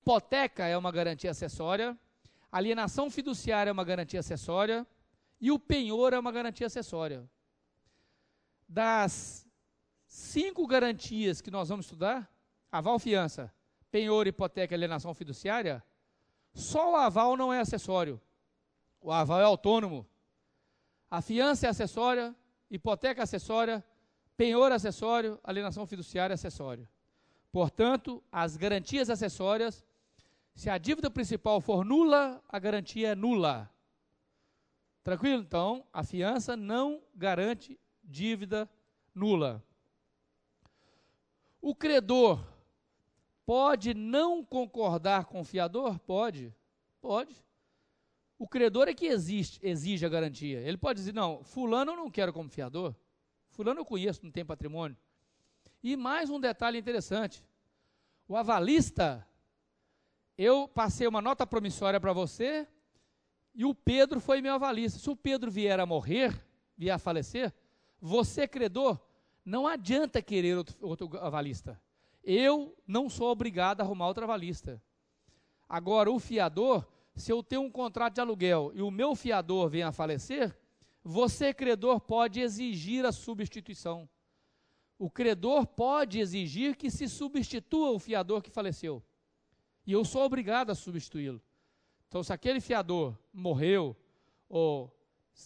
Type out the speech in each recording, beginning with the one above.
hipoteca é uma garantia acessória, alienação fiduciária é uma garantia acessória e o penhor é uma garantia acessória. Das 5 garantias que nós vamos estudar, aval, fiança, penhor, hipoteca e alienação fiduciária, só o aval não é acessório. O aval é autônomo. A fiança é acessória, hipoteca é acessória, penhor é acessório, alienação fiduciária é acessório. Portanto, as garantias acessórias, se a dívida principal for nula, a garantia é nula. Tranquilo? Então, a fiança não garante dívida nula. O credor pode não concordar com o fiador? Pode. Pode. O credor é que exige a garantia. Ele pode dizer, não, fulano eu não quero como fiador. Fulano eu conheço, não tem patrimônio. E mais um detalhe interessante. O avalista, eu passei uma nota promissória para você e o Pedro foi meu avalista. Se o Pedro vier a morrer, vier a falecer, você, credor, não adianta querer outro avalista. Eu não sou obrigado a arrumar outro avalista. Agora, o fiador, se eu tenho um contrato de aluguel e o meu fiador vem a falecer, você, credor, pode exigir a substituição. O credor pode exigir que se substitua o fiador que faleceu. E eu sou obrigado a substituí-lo. Então, se aquele fiador morreu ou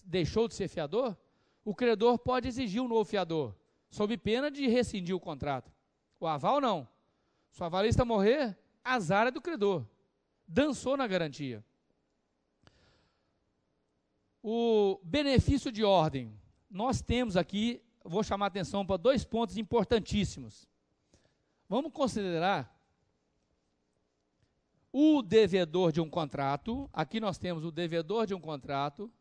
deixou de ser fiador, o credor pode exigir um novo fiador, sob pena de rescindir o contrato. O aval não. Se o avalista morrer, azar é do credor. Dançou na garantia. O benefício de ordem. Nós temos aqui, vou chamar a atenção para 2 pontos importantíssimos. Vamos considerar o devedor de um contrato. Aqui nós temos o devedor de um contrato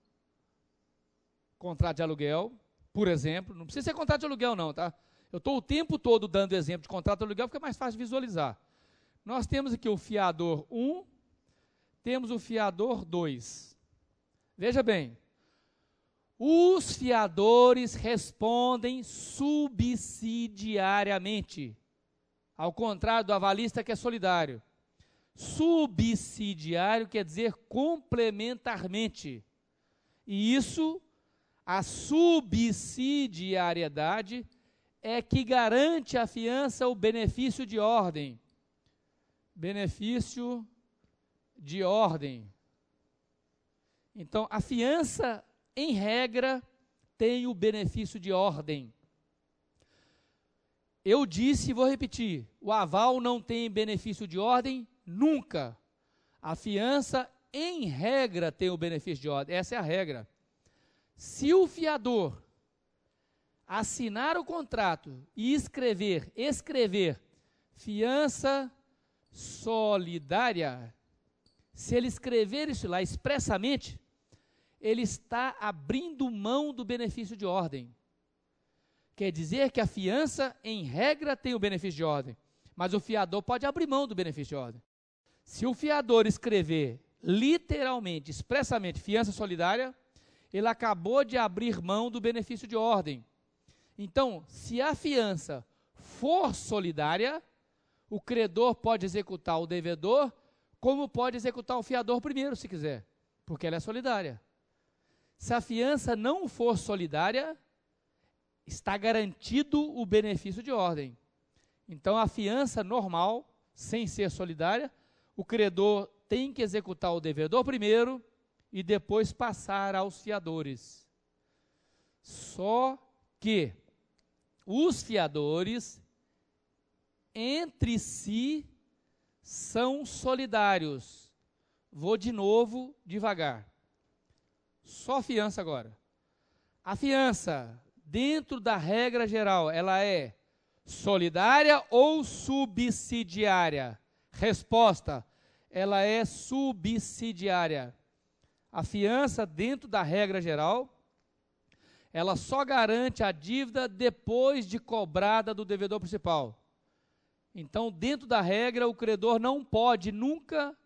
de aluguel, por exemplo. Não precisa ser contrato de aluguel não, tá? Eu estou o tempo todo dando exemplo de contrato de aluguel, porque é mais fácil de visualizar. Nós temos aqui o fiador 1, temos o fiador 2. Veja bem, os fiadores respondem subsidiariamente, ao contrário do avalista que é solidário. Subsidiário quer dizer complementarmente. E isso, a subsidiariedade, é que garante à fiança o benefício de ordem. Benefício de ordem. Então, a fiança, em regra, tem o benefício de ordem. Eu disse e vou repetir, o aval não tem benefício de ordem nunca. A fiança, em regra, tem o benefício de ordem. Essa é a regra. Se o fiador assinar o contrato e escrever fiança solidária, se ele escrever isso lá expressamente, ele está abrindo mão do benefício de ordem. Quer dizer que a fiança, em regra, tem o benefício de ordem, mas o fiador pode abrir mão do benefício de ordem. Se o fiador escrever literalmente, expressamente, fiança solidária, ele acabou de abrir mão do benefício de ordem. Então, se a fiança for solidária, o credor pode executar o devedor, como pode executar o fiador primeiro, se quiser, porque ela é solidária. Se a fiança não for solidária, está garantido o benefício de ordem. Então, a fiança normal, sem ser solidária, o credor tem que executar o devedor primeiro e depois passar aos fiadores. Só que os fiadores, entre si, são solidários. Vou de novo devagar. Só fiança agora. A fiança, dentro da regra geral, ela é solidária ou subsidiária? Resposta, ela é subsidiária. A fiança, dentro da regra geral, ela só garante a dívida depois de cobrada do devedor principal. Então, dentro da regra, o credor não pode nunca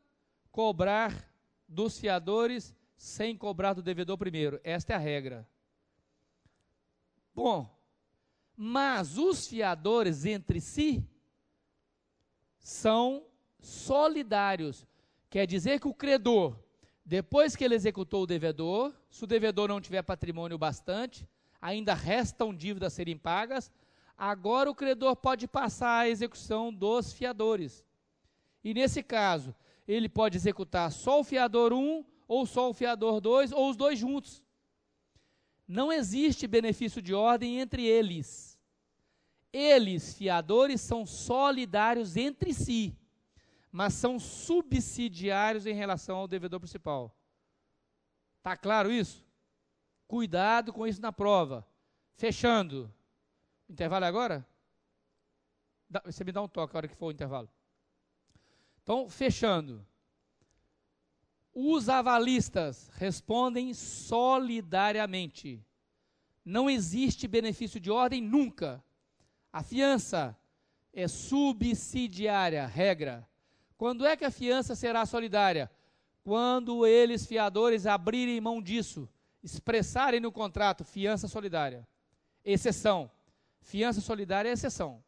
cobrar dos fiadores sem cobrar do devedor primeiro. Esta é a regra. Bom, mas os fiadores entre si são solidários. Quer dizer que o credor, depois que ele executou o devedor, se o devedor não tiver patrimônio bastante, ainda restam dívidas a serem pagas, agora o credor pode passar a execução dos fiadores. E nesse caso, ele pode executar só o fiador 1, ou só o fiador 2, ou os dois juntos. Não existe benefício de ordem entre eles. Eles, fiadores, são solidários entre si, mas são subsidiários em relação ao devedor principal. Está claro isso? Cuidado com isso na prova. Fechando. Intervalo é agora? Você me dá um toque a hora que for o intervalo. Então, fechando. Os avalistas respondem solidariamente. Não existe benefício de ordem nunca. A fiança é subsidiária, regra. Quando é que a fiança será solidária? Quando eles, fiadores, abrirem mão disso, expressarem no contrato fiança solidária. Exceção. Fiança solidária é exceção.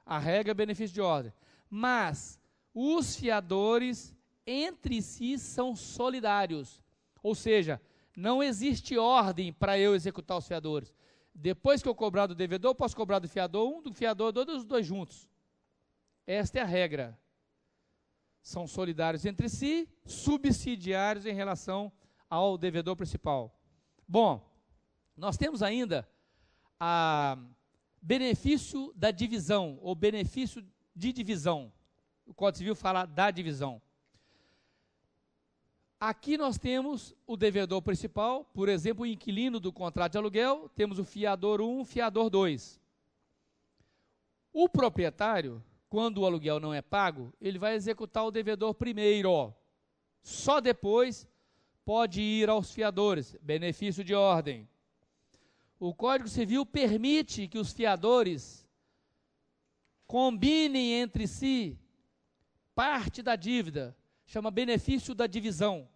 A regra é benefício de ordem. Mas os fiadores entre si são solidários. Ou seja, não existe ordem para eu executar os fiadores. Depois que eu cobrar do devedor, eu posso cobrar do fiador 1, do fiador 2, dos dois juntos. Esta é a regra. São solidários entre si, subsidiários em relação ao devedor principal. Bom, nós temos ainda a benefício da divisão, ou benefício de divisão. O Código Civil fala da divisão. Aqui nós temos o devedor principal, por exemplo, o inquilino do contrato de aluguel, temos o fiador 1, fiador 2. O proprietário, quando o aluguel não é pago, ele vai executar o devedor primeiro. Só depois pode ir aos fiadores, benefício de ordem. O Código Civil permite que os fiadores combinem entre si parte da dívida, chama benefício da divisão.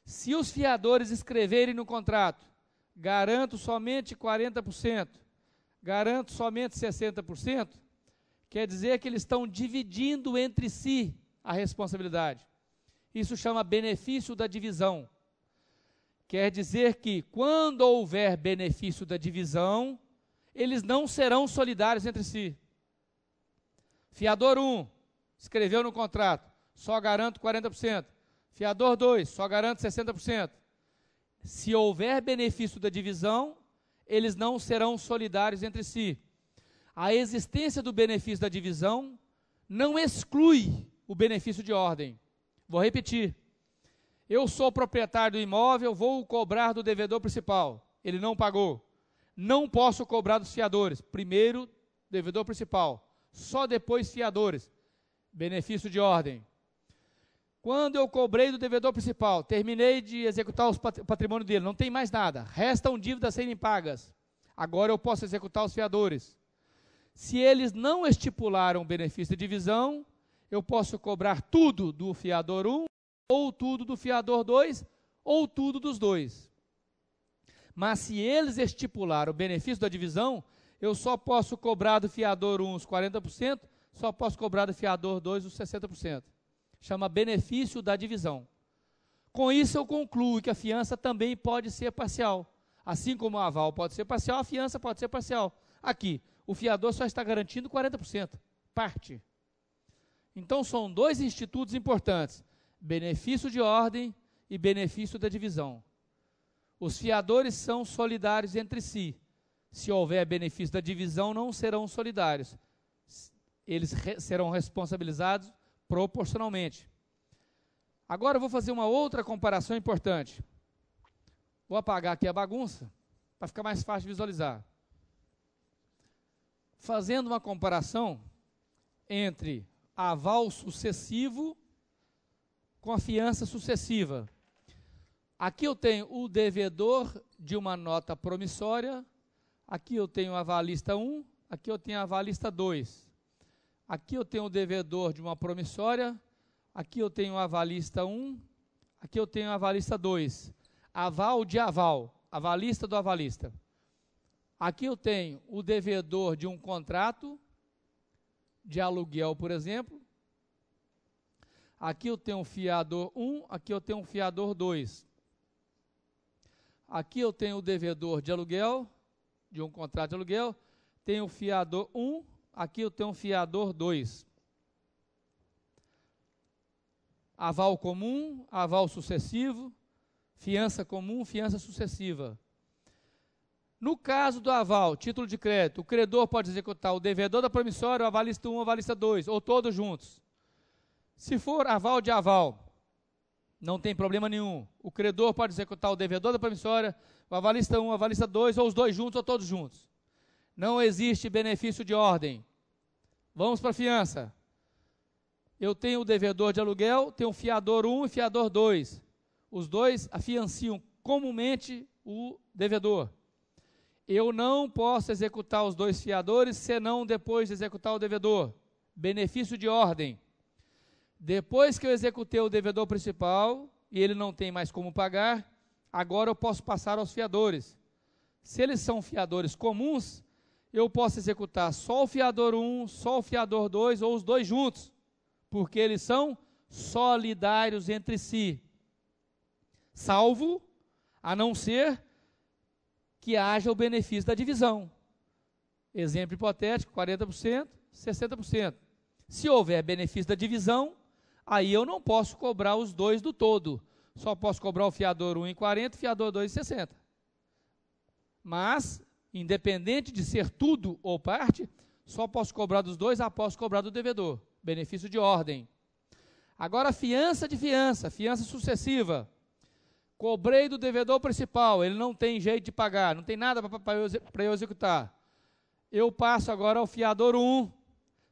Se os fiadores escreverem no contrato, garanto somente 40%, garanto somente 60%, quer dizer que eles estão dividindo entre si a responsabilidade. Isso chama benefício da divisão. Quer dizer que, quando houver benefício da divisão, eles não serão solidários entre si. Fiador 1, escreveu no contrato, só garanto 40%. Fiador 2, só garanto 60%. Se houver benefício da divisão, eles não serão solidários entre si. A existência do benefício da divisão não exclui o benefício de ordem. Vou repetir. Eu sou proprietário do imóvel, vou cobrar do devedor principal. Ele não pagou. Não posso cobrar dos fiadores. Primeiro, devedor principal. Só depois, fiadores. Benefício de ordem. Quando eu cobrei do devedor principal, terminei de executar o patrimônio dele, não tem mais nada. Restam dívidas a serem pagas. Agora eu posso executar os fiadores. Se eles não estipularam benefício de divisão, eu posso cobrar tudo do fiador 1, ou tudo do fiador 2, ou tudo dos dois. Mas se eles estipularam o benefício da divisão, eu só posso cobrar do fiador 1 os 40%, só posso cobrar do fiador 2 os 60%. Chama benefício da divisão. Com isso eu concluo que a fiança também pode ser parcial. Assim como o aval pode ser parcial, a fiança pode ser parcial. Aqui, o fiador só está garantindo 40%, parte. Então são dois institutos importantes, benefício de ordem e benefício da divisão. Os fiadores são solidários entre si. Se houver benefício da divisão, não serão solidários. Eles serão responsabilizados proporcionalmente. Agora eu vou fazer uma outra comparação importante. Vou apagar aqui a bagunça, para ficar mais fácil de visualizar. Fazendo uma comparação entre aval sucessivo com a fiança sucessiva. Aqui eu tenho o devedor de uma nota promissória, aqui eu tenho o avalista 1, aqui eu tenho o avalista 2. Aqui eu tenho o devedor de uma promissória, aqui eu tenho o avalista 1, aqui eu tenho o avalista 2. Aval de aval, avalista do avalista. Aqui eu tenho o devedor de um contrato de aluguel, por exemplo, Aqui eu tenho um fiador 1, aqui eu tenho um fiador 2. Aqui eu tenho o devedor de aluguel, de um contrato de aluguel, tenho o fiador 1, aqui eu tenho um fiador 2. Aval comum, aval sucessivo, fiança comum, fiança sucessiva. No caso do aval, título de crédito, o credor pode executar o devedor da promissória, o avalista 1, o avalista 2, ou todos juntos. Se for aval de aval, não tem problema nenhum. O credor pode executar o devedor da promissória, o avalista 1, o avalista 2, ou os dois juntos, ou todos juntos. Não existe benefício de ordem. Vamos para a fiança. Eu tenho o devedor de aluguel, tenho o fiador 1 e fiador 2. Os dois afianciam comumente o devedor. Eu não posso executar os dois fiadores, senão depois de executar o devedor. Benefício de ordem. Depois que eu executei o devedor principal, e ele não tem mais como pagar, agora eu posso passar aos fiadores. Se eles são fiadores comuns, eu posso executar só o fiador 1, só o fiador 2, ou os dois juntos, porque eles são solidários entre si. Salvo, a não ser que haja o benefício da divisão. Exemplo hipotético, 40%, 60%. Se houver benefício da divisão, aí eu não posso cobrar os dois do todo. Só posso cobrar o fiador 1 em 40 e o fiador 2 em 60. Mas, independente de ser tudo ou parte, só posso cobrar dos dois após cobrar do devedor. Benefício de ordem. Agora, fiança de fiança, fiança sucessiva. Cobrei do devedor principal, ele não tem jeito de pagar, não tem nada para eu executar. Eu passo agora ao fiador 1.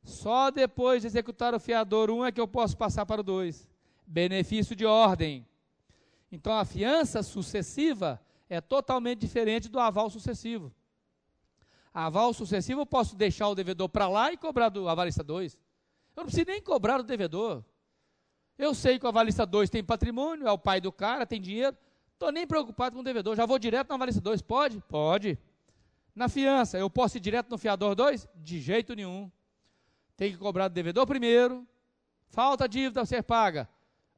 Só depois de executar o fiador 1 é que eu posso passar para o 2. Benefício de ordem. Então, a fiança sucessiva é totalmente diferente do aval sucessivo. Aval sucessivo eu posso deixar o devedor para lá e cobrar do avalista 2. Eu não preciso nem cobrar do devedor. Eu sei que o avalista 2 tem patrimônio, é o pai do cara, tem dinheiro. Estou nem preocupado com o devedor, já vou direto no avalista 2. Pode? Pode. Na fiança, eu posso ir direto no fiador 2? De jeito nenhum. Tem que cobrar do devedor primeiro. Falta dívida a ser paga.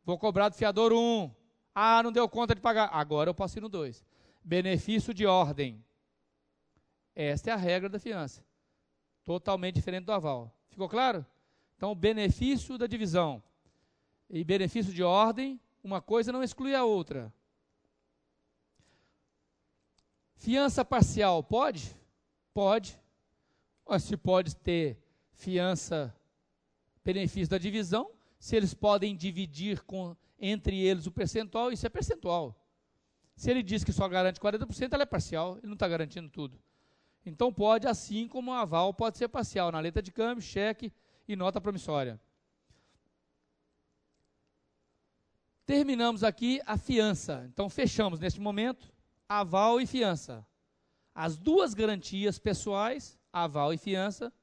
Vou cobrar do fiador 1. Ah, não deu conta de pagar. Agora eu posso ir no 2. Benefício de ordem. Esta é a regra da fiança. Totalmente diferente do aval. Ficou claro? Então, benefício da divisão e benefício de ordem, uma coisa não exclui a outra. Fiança parcial, pode? Pode. Mas se pode ter fiança, benefício da divisão, se eles podem dividir entre eles o percentual, isso é percentual. Se ele diz que só garante 40%, ela é parcial, ele não está garantindo tudo. Então pode, assim como o aval pode ser parcial, na letra de câmbio, cheque e nota promissória. Terminamos aqui a fiança. Então fechamos neste momento aval e fiança. As duas garantias pessoais, aval e fiança,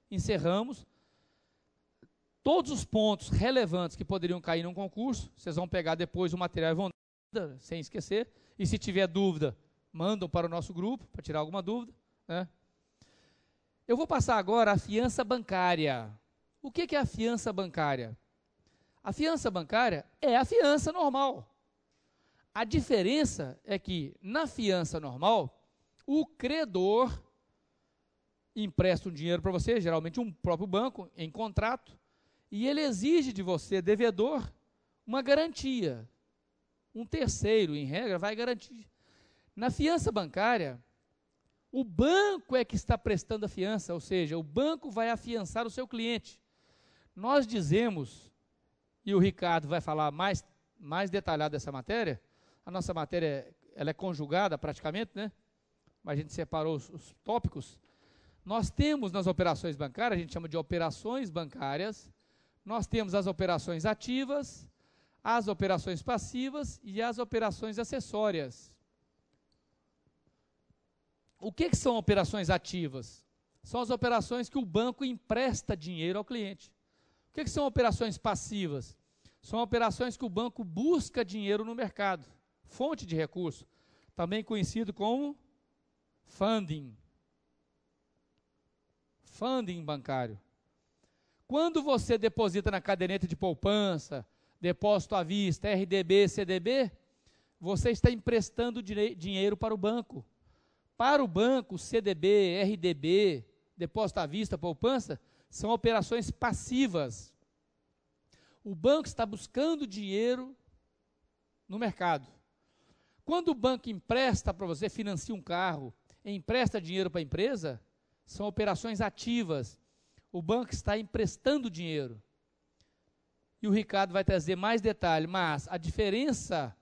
encerramos. Todos os pontos relevantes que poderiam cair num concurso, vocês vão pegar depois o material e vão dar, sem esquecer. E se tiver dúvida, mandam para o nosso grupo, para tirar alguma dúvida, né? Eu vou passar agora a fiança bancária. O que é a fiança bancária? A fiança bancária é a fiança normal. A diferença é que, na fiança normal, o credor empresta um dinheiro para você, geralmente um próprio banco, em contrato, e ele exige de você, devedor, uma garantia. Um terceiro, em regra, vai garantir. Na fiança bancária, o banco é que está prestando a fiança, ou seja, o banco vai afiançar o seu cliente. Nós dizemos, e o Ricardo vai falar mais detalhado dessa matéria, a nossa matéria ela é conjugada praticamente, né? Mas a gente separou os tópicos. Nós temos nas operações bancárias, a gente chama de operações bancárias, nós temos as operações ativas, as operações passivas e as operações acessórias. O que são operações ativas? São as operações que o banco empresta dinheiro ao cliente. O que são operações passivas? São operações que o banco busca dinheiro no mercado, fonte de recurso, também conhecido como funding. Funding bancário. Quando você deposita na caderneta de poupança, depósito à vista, RDB, CDB, você está emprestando dinheiro para o banco. Para o banco, CDB, RDB, depósito à vista, poupança, são operações passivas. O banco está buscando dinheiro no mercado. Quando o banco empresta para você, financia um carro, empresta dinheiro para a empresa, são operações ativas. O banco está emprestando dinheiro. E o Ricardo vai trazer mais detalhe, mas a diferença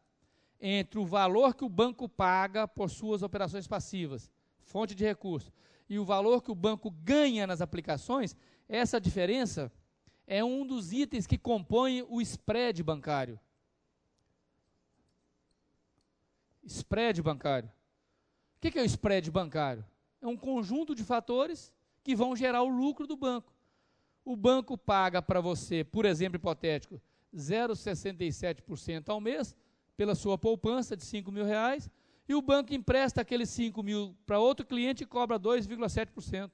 entre o valor que o banco paga por suas operações passivas, fonte de recurso, e o valor que o banco ganha nas aplicações, essa diferença é um dos itens que compõem o spread bancário. Spread bancário. O que é o spread bancário? É um conjunto de fatores que vão gerar o lucro do banco. O banco paga para você, por exemplo, hipotético, 0,67% ao mês, pela sua poupança de R$5.000, e o banco empresta aqueles 5 mil para outro cliente e cobra 2,7%.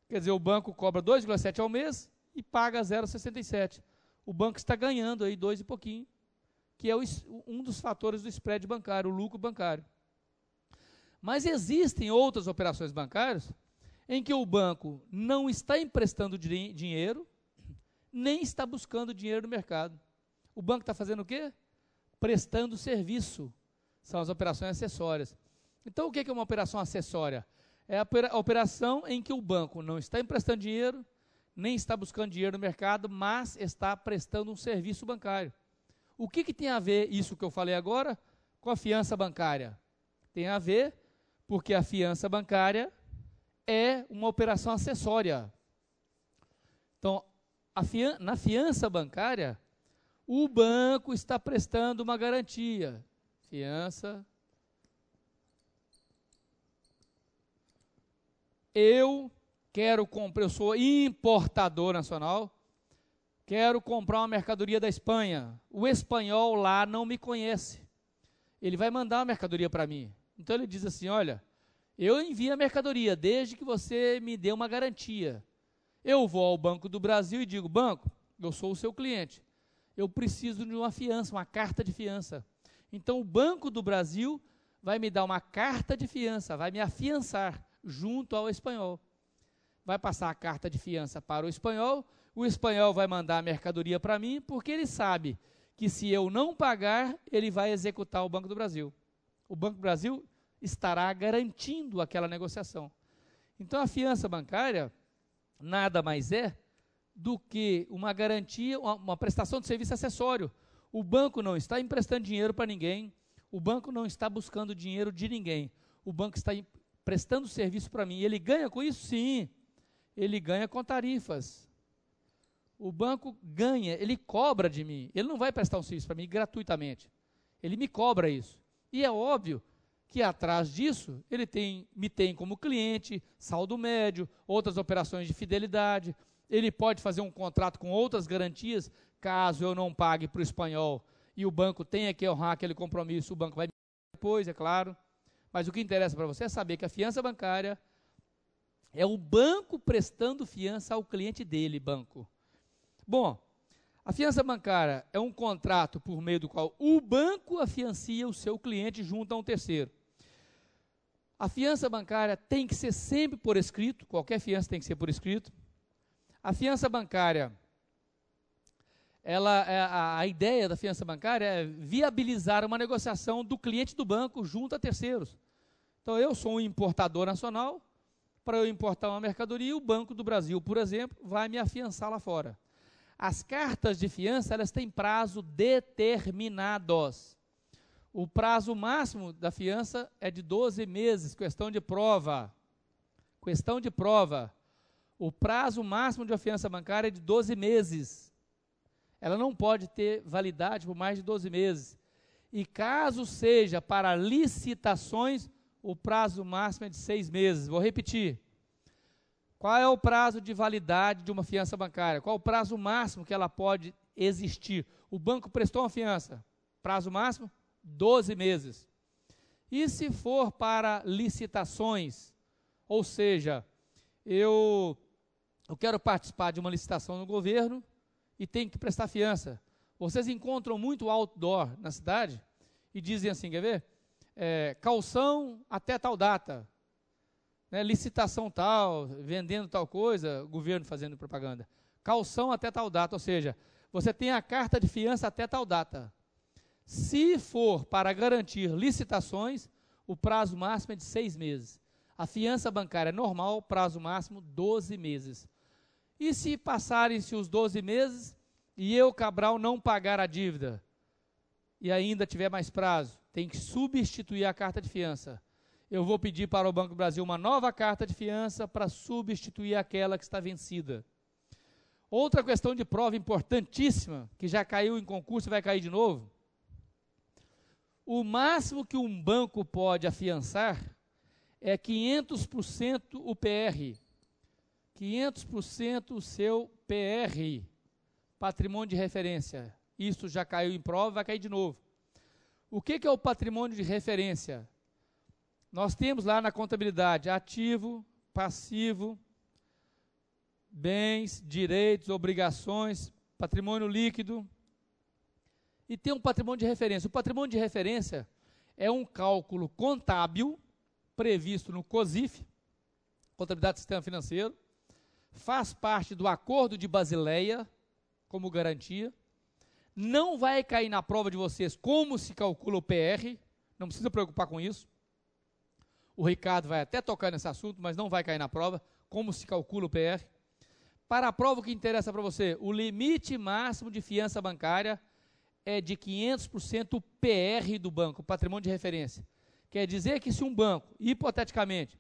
Quer dizer, o banco cobra 2,7% ao mês e paga 0,67%. O banco está ganhando aí 2 e pouquinho, que é um dos fatores do spread bancário, o lucro bancário. Mas existem outras operações bancárias em que o banco não está emprestando dinheiro, nem está buscando dinheiro no mercado. O banco está fazendo o quê? Prestando serviço. São as operações acessórias. Então, o que é uma operação acessória? É a operação em que o banco não está emprestando dinheiro, nem está buscando dinheiro no mercado, mas está prestando um serviço bancário. O que tem a ver isso que eu falei agora com a fiança bancária? Tem a ver porque a fiança bancária é uma operação acessória. Então, na fiança bancária, o banco está prestando uma garantia. Fiança. Eu sou importador nacional, quero comprar uma mercadoria da Espanha. O espanhol lá não me conhece. Ele vai mandar a mercadoria para mim. Então ele diz assim, olha, eu envio a mercadoria desde que você me dê uma garantia. Eu vou ao Banco do Brasil e digo, banco, eu sou o seu cliente. Eu preciso de uma fiança, uma carta de fiança. Então o Banco do Brasil vai me dar uma carta de fiança, vai me afiançar junto ao espanhol. Vai passar a carta de fiança para o espanhol vai mandar a mercadoria para mim, porque ele sabe que se eu não pagar, ele vai executar o Banco do Brasil. O Banco do Brasil estará garantindo aquela negociação. Então a fiança bancária nada mais é do que uma garantia, uma prestação de serviço acessório. O banco não está emprestando dinheiro para ninguém, o banco não está buscando dinheiro de ninguém, o banco está prestando serviço para mim. Ele ganha com isso? Sim, ele ganha com tarifas. O banco ganha, ele cobra de mim, ele não vai prestar um serviço para mim gratuitamente, ele me cobra isso. E é óbvio que atrás disso, ele me tem como cliente, saldo médio, outras operações de fidelidade, ele pode fazer um contrato com outras garantias, caso eu não pague para o espanhol e o banco tenha que honrar aquele compromisso, o banco vai me pagar depois, é claro. Mas o que interessa para você é saber que a fiança bancária é o banco prestando fiança ao cliente dele, banco. Bom, a fiança bancária é um contrato por meio do qual o banco afiancia o seu cliente junto a um terceiro. A fiança bancária tem que ser sempre por escrito, qualquer fiança tem que ser por escrito. A fiança bancária, a ideia da fiança bancária é viabilizar uma negociação do cliente do banco junto a terceiros. Então, eu sou um importador nacional, para eu importar uma mercadoria, o Banco do Brasil, por exemplo, vai me afiançar lá fora. As cartas de fiança, elas têm prazo determinados. O prazo máximo da fiança é de 12 meses, questão de prova. Questão de prova. O prazo máximo de uma fiança bancária é de 12 meses. Ela não pode ter validade por mais de 12 meses. E caso seja para licitações, o prazo máximo é de 6 meses. Vou repetir. Qual é o prazo de validade de uma fiança bancária? Qual é o prazo máximo que ela pode existir? O banco prestou uma fiança. Prazo máximo? 12 meses. E se for para licitações, ou seja, eu quero participar de uma licitação no governo e tenho que prestar fiança. Vocês encontram muito outdoor na cidade e dizem assim, quer ver? Calção até tal data, né, licitação tal, vendendo tal coisa, governo fazendo propaganda. Calção até tal data, ou seja, você tem a carta de fiança até tal data. Se for para garantir licitações, o prazo máximo é de 6 meses. A fiança bancária normal, prazo máximo 12 meses. E se passarem-se os 12 meses e eu, Cabral, não pagar a dívida e ainda tiver mais prazo, tem que substituir a carta de fiança. Eu vou pedir para o Banco do Brasil uma nova carta de fiança para substituir aquela que está vencida. Outra questão de prova importantíssima, que já caiu em concurso e vai cair de novo. O máximo que um banco pode afiançar é 500% o PR. 500% o seu PR, patrimônio de referência. Isso já caiu em prova, vai cair de novo. O que é o patrimônio de referência? Nós temos lá na contabilidade ativo, passivo, bens, direitos, obrigações, patrimônio líquido, e tem um patrimônio de referência. O patrimônio de referência é um cálculo contábil previsto no COSIF, Contabilidade do Sistema Financeiro, faz parte do Acordo de Basileia, como garantia, não vai cair na prova de vocês como se calcula o PR, não precisa preocupar com isso. O Ricardo vai até tocar nesse assunto, mas não vai cair na prova, como se calcula o PR. Para a prova, o que interessa para você, o limite máximo de fiança bancária é de 500% o PR do banco, patrimônio de referência. Quer dizer que se um banco, hipoteticamente,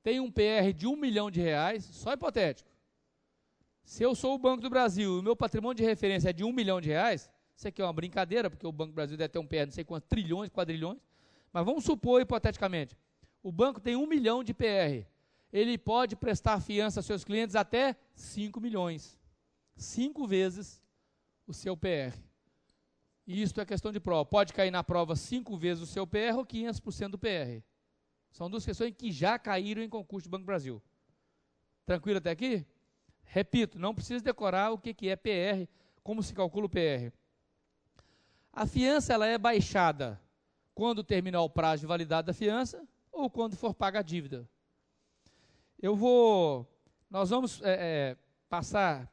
tem um PR de R$1 milhão, só hipotético, se eu sou o Banco do Brasil e o meu patrimônio de referência é de R$1 milhão, isso aqui é uma brincadeira, porque o Banco do Brasil deve ter um PR de não sei quantos trilhões, quadrilhões, mas vamos supor hipoteticamente, o banco tem 1 milhão de PR, ele pode prestar fiança aos seus clientes até 5 milhões, 5 vezes o seu PR. E isso é questão de prova. Pode cair na prova 5 vezes o seu PR ou 500% do PR. São duas questões que já caíram em concurso do Banco do Brasil. Tranquilo até aqui? Repito, não precisa decorar o que é PR, como se calcula o PR. A fiança ela é baixada quando terminar o prazo de validade da fiança ou quando for paga a dívida. Nós vamos passar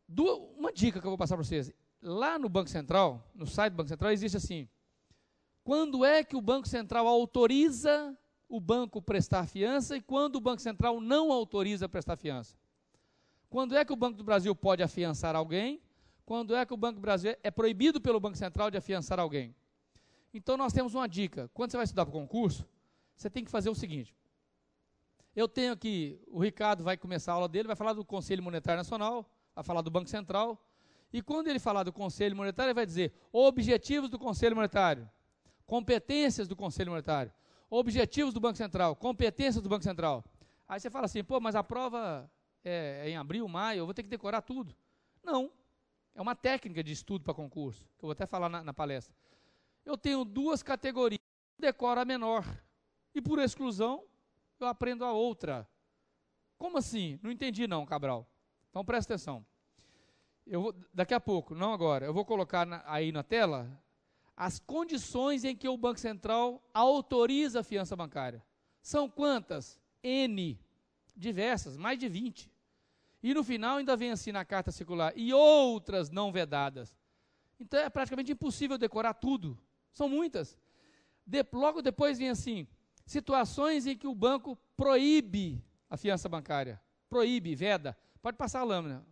uma dica que eu vou passar para vocês. Lá no Banco Central, no site do Banco Central, existe assim, quando é que o Banco Central autoriza o banco prestar fiança e quando o Banco Central não autoriza prestar fiança? Quando é que o Banco do Brasil pode afiançar alguém? Quando é que o Banco do Brasil é proibido pelo Banco Central de afiançar alguém? Então nós temos uma dica, quando você vai estudar para o concurso, você tem que fazer o seguinte, eu tenho aqui, o Ricardo vai começar a aula dele, vai falar do Conselho Monetário Nacional, vai falar do Banco Central, e quando ele falar do Conselho Monetário, ele vai dizer objetivos do Conselho Monetário, competências do Conselho Monetário, objetivos do Banco Central, competências do Banco Central. Aí você fala assim, pô, mas a prova é em abril, maio, eu vou ter que decorar tudo. Não, é uma técnica de estudo para concurso, que eu vou até falar na palestra. Eu tenho 2 categorias, eu decoro a menor, e por exclusão, eu aprendo a outra. Como assim? Não entendi não, Cabral. Então presta atenção. Daqui a pouco, não agora, eu vou colocar aí na tela as condições em que o Banco Central autoriza a fiança bancária. São quantas? N, diversas, mais de 20. E no final ainda vem assim na carta circular, e outras não vedadas. Então é praticamente impossível decorar tudo, são muitas. Logo depois vem assim, situações em que o banco proíbe a fiança bancária, proíbe, veda, pode passar a lâmina.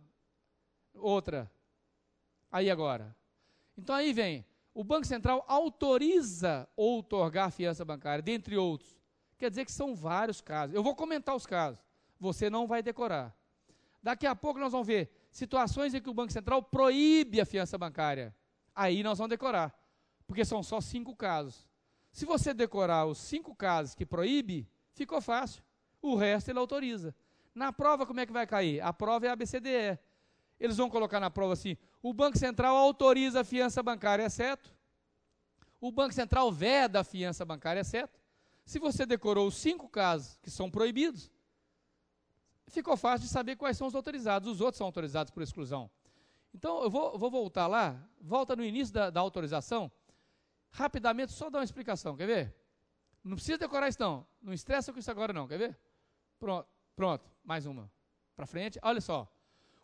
Outra, aí agora. Então aí vem, o Banco Central autoriza outorgar a fiança bancária, dentre outros. Quer dizer que são vários casos. Eu vou comentar os casos, você não vai decorar. Daqui a pouco nós vamos ver situações em que o Banco Central proíbe a fiança bancária. Aí nós vamos decorar, porque são só 5 casos. Se você decorar os 5 casos que proíbe, ficou fácil. O resto ele autoriza. Na prova, como é que vai cair? A prova é ABCDE. Eles vão colocar na prova assim, o Banco Central autoriza a fiança bancária, exceto. O Banco Central veda a fiança bancária, exceto. Se você decorou os 5 casos que são proibidos, ficou fácil de saber quais são os autorizados. Os outros são autorizados por exclusão. Então, eu vou voltar lá, volta no início da autorização, rapidamente, só dar uma explicação, quer ver? Não precisa decorar isso não, não estressa com isso agora não, quer ver? Pronto, mais uma, para frente, olha só.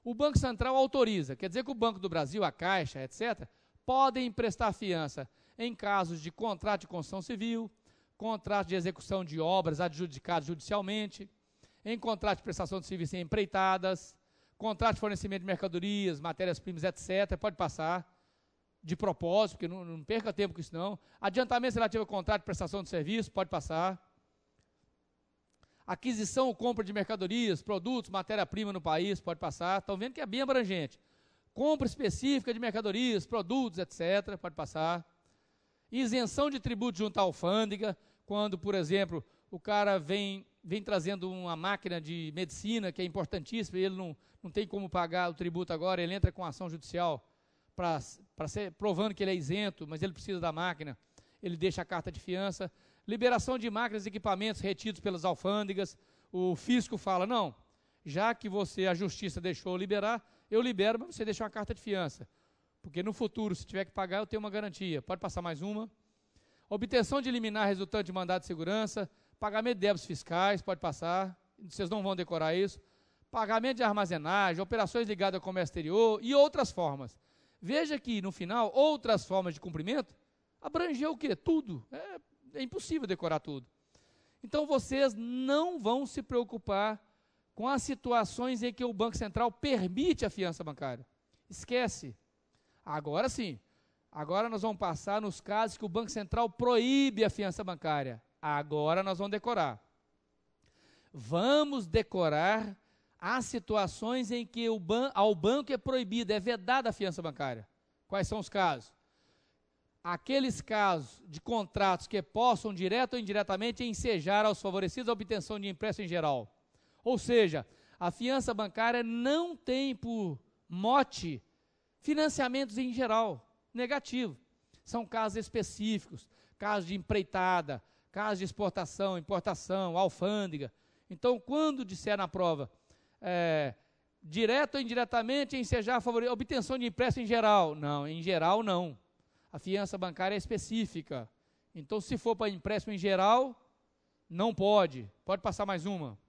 O Banco Central autoriza, quer dizer que o Banco do Brasil, a Caixa, etc., podem emprestar fiança em casos de contrato de construção civil, contrato de execução de obras adjudicadas judicialmente, em contrato de prestação de serviço em empreitadas, contrato de fornecimento de mercadorias, matérias-primas, etc., pode passar, de propósito, porque não perca tempo com isso não. Adiantamento relativo ao contrato de prestação de serviço, pode passar. Aquisição ou compra de mercadorias, produtos, matéria-prima no país, pode passar. Estão vendo que é bem abrangente. Compra específica de mercadorias, produtos, etc., pode passar. Isenção de tributo junto à alfândega, quando, por exemplo, o cara vem trazendo uma máquina de medicina, que é importantíssima, e ele não tem como pagar o tributo agora, ele entra com ação judicial provando que ele é isento, mas ele precisa da máquina, ele deixa a carta de fiança. Liberação de máquinas e equipamentos retidos pelas alfândegas, o fisco fala, não, já que a justiça deixou liberar, eu libero, mas você deixa uma carta de fiança, porque no futuro, se tiver que pagar, eu tenho uma garantia. Pode passar mais uma. Obtenção de liminar resultante de mandado de segurança, pagamento de débitos fiscais, pode passar, vocês não vão decorar isso. Pagamento de armazenagem, operações ligadas ao comércio exterior e outras formas. Veja que, no final, outras formas de cumprimento abrangeu o quê? Tudo. É impossível decorar tudo. Então, vocês não vão se preocupar com as situações em que o Banco Central permite a fiança bancária. Esquece. Agora sim. Agora nós vamos passar nos casos que o Banco Central proíbe a fiança bancária. Agora nós vamos decorar. Vamos decorar as situações em que ao banco é proibida, é vedada a fiança bancária. Quais são os casos? Aqueles casos de contratos que possam, direto ou indiretamente, ensejar aos favorecidos a obtenção de empréstimo em geral. Ou seja, a fiança bancária não tem por mote financiamentos em geral, negativo. São casos específicos, casos de empreitada, casos de exportação, importação, alfândega. Então, quando disser na prova, direto ou indiretamente, ensejar a obtenção de empréstimo em geral. Não, em geral não. A fiança bancária é específica. Então, se for para empréstimo em geral, não pode. Pode passar mais uma.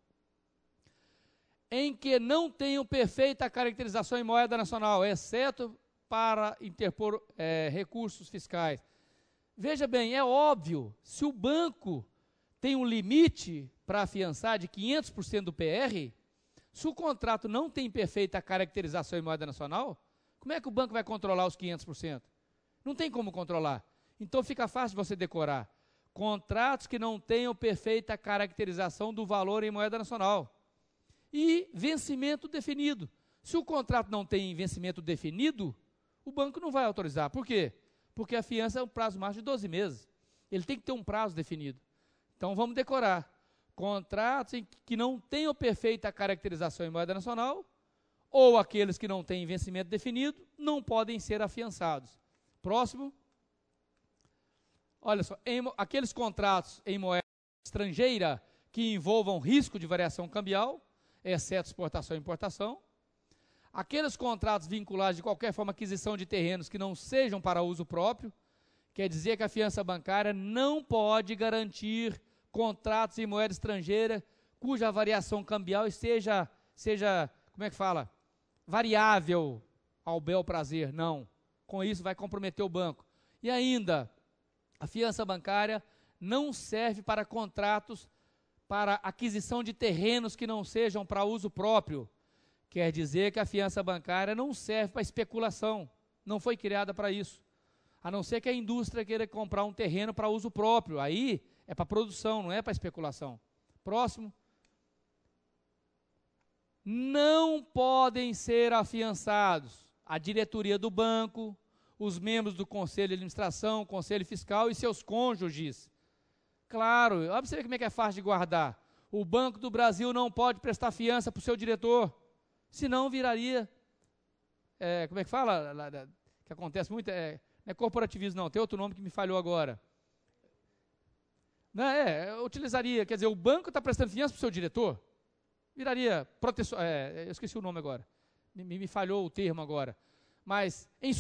Em que não tenham perfeita caracterização em moeda nacional, exceto para interpor recursos fiscais. Veja bem, é óbvio, se o banco tem um limite para afiançar de 500% do PR, se o contrato não tem perfeita caracterização em moeda nacional, como é que o banco vai controlar os 500%? Não tem como controlar. Então fica fácil de você decorar. Contratos que não tenham perfeita caracterização do valor em moeda nacional. E vencimento definido. Se o contrato não tem vencimento definido, o banco não vai autorizar. Por quê? Porque a fiança é um prazo máximo de 12 meses. Ele tem que ter um prazo definido. Então vamos decorar. Contratos que não tenham perfeita caracterização em moeda nacional, ou aqueles que não têm vencimento definido, não podem ser afiançados. Próximo. Olha só, aqueles contratos em moeda estrangeira que envolvam risco de variação cambial, exceto exportação e importação. Aqueles contratos vinculados de qualquer forma à aquisição de terrenos que não sejam para uso próprio, quer dizer que a fiança bancária não pode garantir contratos em moeda estrangeira cuja variação cambial seja, como é que fala? Variável ao bel prazer, não. Com isso vai comprometer o banco. E ainda, a fiança bancária não serve para contratos para aquisição de terrenos que não sejam para uso próprio. Quer dizer que a fiança bancária não serve para especulação, não foi criada para isso. A não ser que a indústria queira comprar um terreno para uso próprio, aí é para produção, não é para especulação. Próximo. Não podem ser afiançados a diretoria do banco, os membros do conselho de administração, conselho fiscal e seus cônjuges. Claro, olha para você ver como é que é fácil de guardar. O Banco do Brasil não pode prestar fiança para o seu diretor, senão viraria, como é que fala? Que acontece muito, não é corporativismo não, tem outro nome que me falhou agora. Não, utilizaria, quer dizer, o banco está prestando fiança para o seu diretor, viraria proteção, eu esqueci o nome agora, me falhou o termo agora. mas em